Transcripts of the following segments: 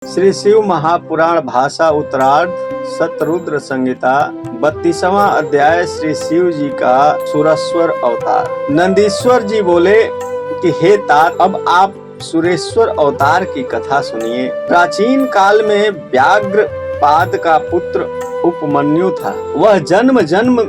श्री शिव महापुराण भाषा उत्तरार्ध शतरुद्र संहिता 32वां अध्याय। श्री शिव जी का सुरेश्वर अवतार। नंदीश्वर जी बोले कि हे तात, अब आप सुरेश्वर अवतार की कथा सुनिए। प्राचीन काल में व्याघ्रपाद का पुत्र उपमन्यु था। वह जन्म जन्म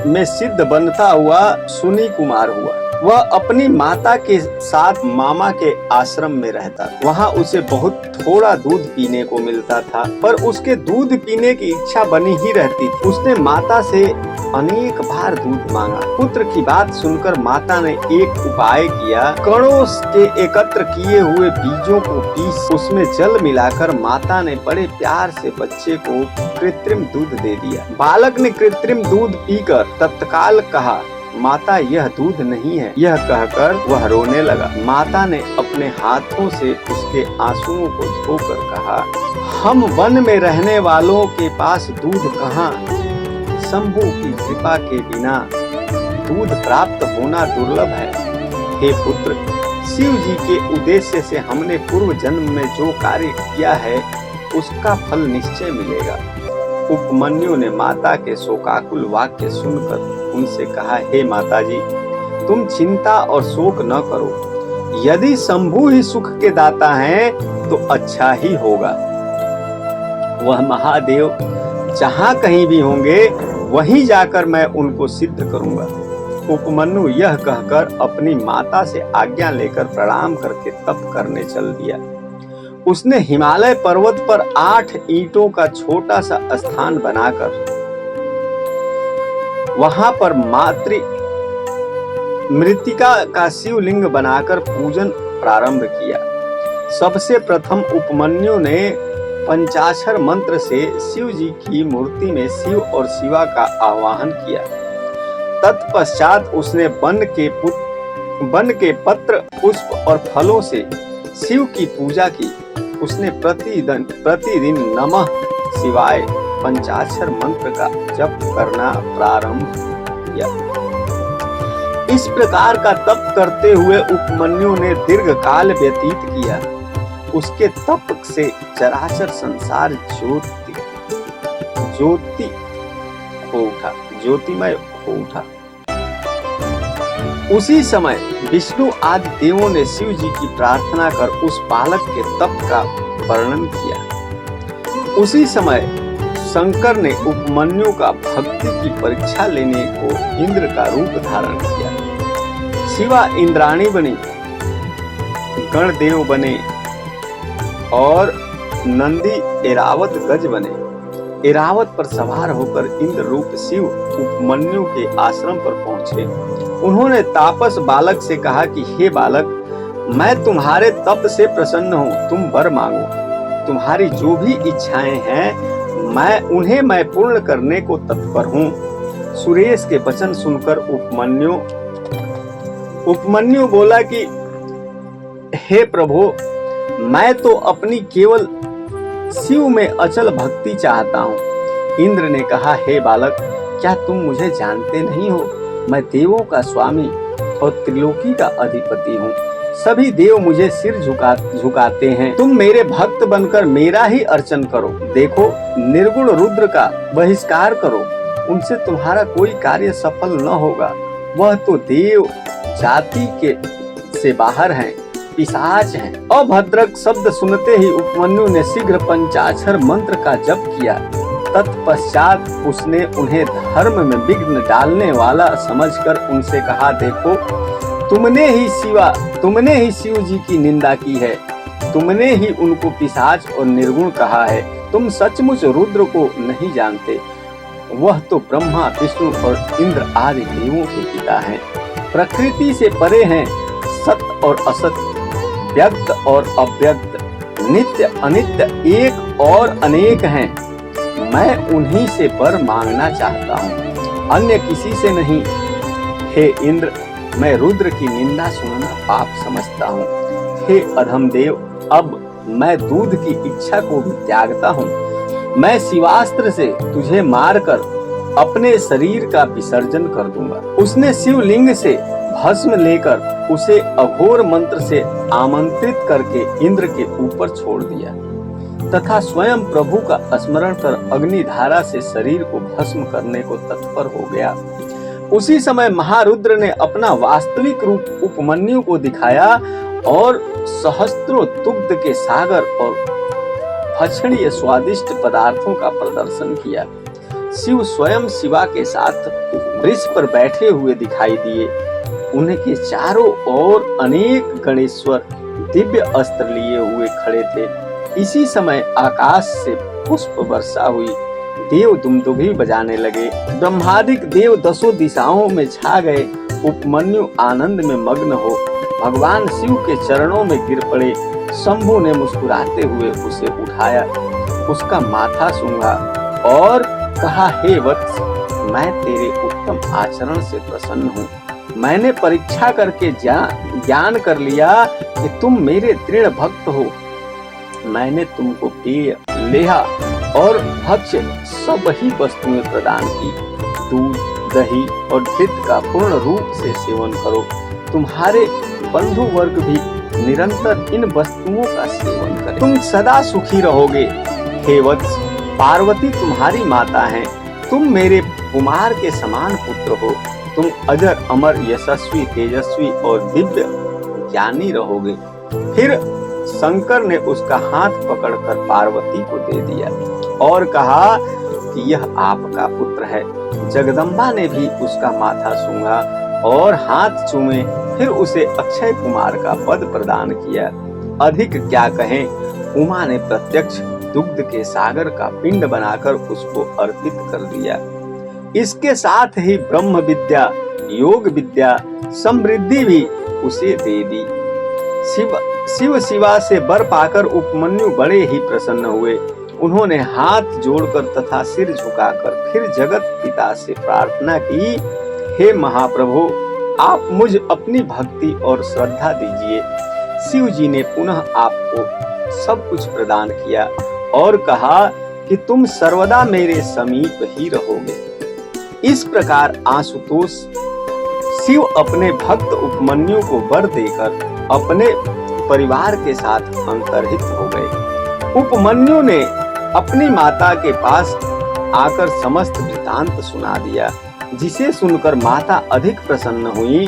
में सिद्ध बनता हुआ सुनी कुमार हुआ। वह अपनी माता के साथ मामा के आश्रम में रहता। वहाँ उसे बहुत थोड़ा दूध पीने को मिलता था, पर उसके दूध पीने की इच्छा बनी ही रहती थी। उसने माता से अनेक बार दूध मांगा। पुत्र की बात सुनकर माता ने एक उपाय किया। कणों के एकत्र किए हुए बीजों को पीस उसमें जल मिलाकर माता ने बड़े प्यार से बच्चे को कृत्रिम दूध दे दिया। बालक ने कृत्रिम दूध पीकर तत्काल कहा, माता यह दूध नहीं है। यह कहकर वह रोने लगा। माता ने अपने हाथों से उसके आंसुओं को धोकर कहा, हम वन में रहने वालों के पास दूध कहाँ? शंभु की कृपा के बिना दूध प्राप्त होना दुर्लभ है। हे पुत्र, शिव जी के उद्देश्य से हमने पूर्व जन्म में जो कार्य किया है उसका फल निश्चय मिलेगा। उपमन्यु ने माता के शोकाकुल वाक्य सुनकर उनसे कहा, हे माता जी, तुम चिंता और शोक न करो। यदि शंभु ही सुख के दाता हैं तो अच्छा ही होगा। वह महादेव जहाँ कहीं भी होंगे वहीं जाकर मैं उनको सिद्ध करूंगा। उपमन्यु यह कहकर अपनी माता से आज्ञा लेकर प्रणाम करके तप करने चल दिया। उसने हिमालय पर्वत पर 8 ईंटों का छोटा सा स्थान बनाकर वहां पर मृत्तिका का शिवलिंग बनाकर पूजन प्रारंभ किया। सबसे प्रथम उपमन्यु ने पंचाक्षर मंत्र से शिव जी की मूर्ति में शिव और शिवा का आवाहन किया। तत्पश्चात उसने वन के पत्र, पुष्प और फलों से शिव की पूजा की। उसने प्रतिदिन नमः शिवाय पंचाक्षर मंत्र का जप करना प्रारंभ किया। इस प्रकार का तप करते हुए उपमन्यु ने दीर्घ काल व्यतीत किया। उसके तप से चराचर संसार ज्योतिमय हो उठा। उसी समय विष्णु आदि देवों ने शिव जी की प्रार्थना कर उस बालक के तप का वर्णन किया। उसी समय शंकर ने उपमन्यु का भक्ति की परीक्षा लेने को इंद्र का रूप धारण किया। शिवा इंद्राणी बनी, गणदेव बने और नंदी एरावत गज बने। एरावत पर सवार होकर इंद्र रूप शिव उपमन्यु के आश्रम पर पहुंचे। उन्होंने तापस बालक से कहा कि हे बालक, मैं तुम्हारे तप से प्रसन्न हूँ, तुम वर मांगो। तुम्हारी जो भी इच्छाएं हैं मैं पूर्ण करने को तत्पर हूँ। सुरेश के वचन सुनकर उपमन्यु बोला कि हे प्रभु, मैं तो अपनी केवल शिव में अचल भक्ति चाहता हूँ। इंद्र ने कहा, हे बालक, क्या तुम मुझे जानते नहीं हो? मैं देवों का स्वामी और त्रिलोकी का अधिपति हूँ। सभी देव मुझे सिर झुकाते हैं। तुम मेरे भक्त बनकर मेरा ही अर्चन करो। देखो, निर्गुण रुद्र का बहिष्कार करो, उनसे तुम्हारा कोई कार्य सफल न होगा। वह तो देव जाति के से बाहर हैं, पिशाच हैं। अभद्रक शब्द सुनते ही उपमन्यु ने शीघ्र पंचाक्षर मंत्र का जप किया। तत्पश्चात उसने उन्हें धर्म में विघ्न डालने वाला समझकर उनसे कहा, देखो, तुमने ही शिव जी की निंदा की है। तुमने ही उनको पिशाच और निर्गुण कहा है। तुम सचमुच रुद्र को नहीं जानते। वह तो ब्रह्मा, विष्णु और इंद्र आदि देवों के पिता हैं। प्रकृति से परे हैं, सत्य और असत्य, व्यक्त और अव्यक्त, नित्य अनित्य, एक और अनेक हैं। मैं उन्हीं से वर मांगना चाहता हूँ, अन्य किसी से नहीं। हे इंद्र, मैं रुद्र की निंदा सुनना पाप समझता हूँ। हे अधम देव, अब मैं दूध की इच्छा को भी त्यागता हूँ। मैं शिवास्त्र से तुझे मारकर अपने शरीर का विसर्जन कर दूंगा। उसने शिवलिंग से भस्म लेकर उसे अघोर मंत्र से आमंत्रित करके इंद्र के ऊपर छोड़ दिया। तथा स्वयं प्रभु का स्मरण कर अग्निधारा से शरीर को भस्म करने को तत्पर हो गया। उसी समय महारुद्र ने अपना वास्तविक रूप उपमन्यु को दिखाया और सहस्त्रों दुग्ध के सागर और भक्षणीय स्वादिष्ट पदार्थों का प्रदर्शन किया। शिव स्वयं शिवा के साथ वृक्ष पर बैठे हुए दिखाई दिए। उनके चारों ओर अनेक गणेश्वर दिव्य अस्त्र लिए हुए खड़े थे। इसी समय आकाश से पुष्प वर्षा हुई, देव दुमदुभी बजाने लगे, ब्रह्मादिक देव दसों दिशाओं में छा गए। उपमन्यु आनंद में मग्न हो भगवान शिव के चरणों में गिर पड़े। शंभु ने मुस्कुराते हुए उसे उठाया, उसका माथा सूंघा और कहा, हे वत्स, मैं तेरे उत्तम आचरण से प्रसन्न हूँ। मैंने परीक्षा करके ज्ञान कर लिया कि तुम मेरे दृढ़ भक्त हो। मैंने तुमको पेय, लेहा और भक्ष्य सब ही वस्तुएं प्रदान की। दूध, दही और घृत का पूर्ण रूप से सेवन करो। तुम्हारे बंधु वर्ग भी निरंतर इन वस्तुओं का सेवन करें। तुम सदा सुखी रहोगे। हे वत्स, पार्वती तुम्हारी माता है। तुम मेरे कुमार के समान पुत्र हो। तुम अजर, अमर, यशस्वी, तेजस्वी और दिव्य ज्ञानी रहोगे। फिर शंकर ने उसका हाथ पकड़कर पार्वती को दे दिया और कहा कि यह आपका पुत्र है। जगदम्बा ने भी उसका माथा सूंघा और हाथ चूमे, फिर उसे अक्षय कुमार का पद प्रदान किया। अधिक क्या कहें, उमा ने प्रत्यक्ष दुग्ध के सागर का पिंड बनाकर उसको अर्पित कर दिया। इसके साथ ही ब्रह्म विद्या, योग विद्या, समृद्धि भी उसे दे दी। शिव शिवा से वर पाकर उपमन्यु बड़े ही प्रसन्न हुए। उन्होंने हाथ जोड़कर तथा सिर झुकाकर फिर जगत पिता से प्रार्थना की, हे महाप्रभु, आप मुझ अपनी भक्ति और श्रद्धा दीजिए। शिव जी ने पुनः आपको सब कुछ प्रदान किया और कहा कि तुम सर्वदा मेरे समीप ही रहोगे। इस प्रकार आशुतोष शिव अपने भक्त उपमन्यु को वर देकर अपने परिवार के साथ अंतर्हित हो गए। उपमन्यु ने अपनी माता के पास आकर समस्त वृतांत सुना दिया, जिसे सुनकर माता अधिक प्रसन्न हुई।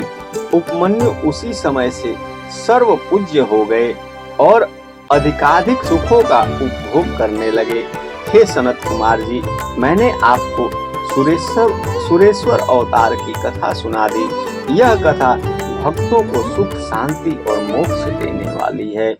उपमन्यु उसी समय से सर्व पूज्य हो गए और अधिकाधिक सुखों का उपभोग करने लगे। हे सनत कुमार जी, मैंने आपको सुरेश्वर अवतार की कथा सुना दी। यह कथा भक्तों को सुख, शांति और मोक्ष देने वाली है।